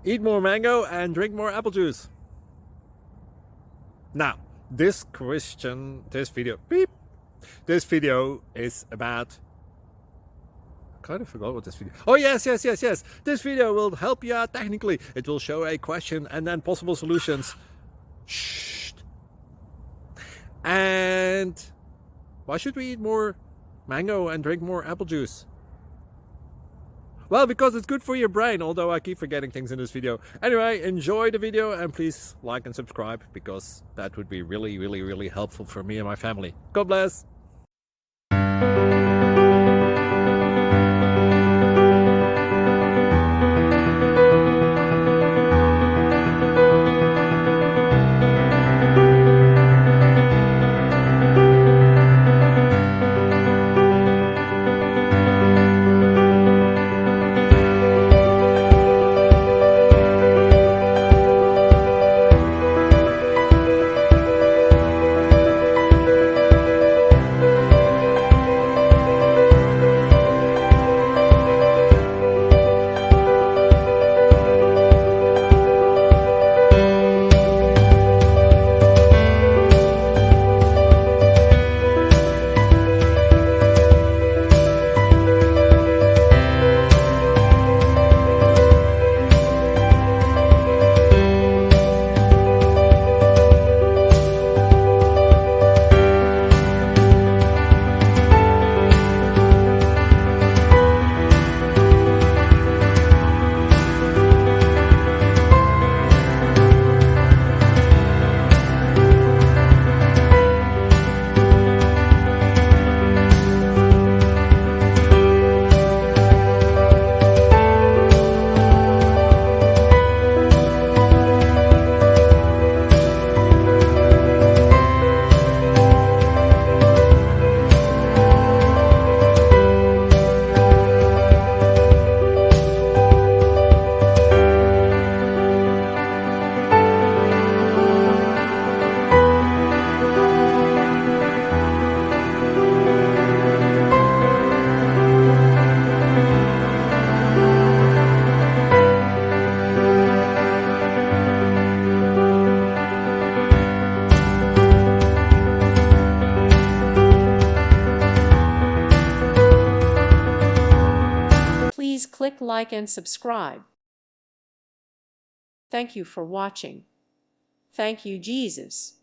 Eat more mango and drink more apple juice. Now, this video is about, I kind of forgot what this video. Oh, yes. This video will help you out technically. It will show a question and then possible solutions. Shh. And why should we eat more mango and drink more apple juice? Well, because it's good for your brain, although I keep forgetting things in this video. Anyway, enjoy the video and please like and subscribe, because that would be really helpful for me and my family. God bless. Please click like and subscribe. Thank you for watching. Thank you, Jesus.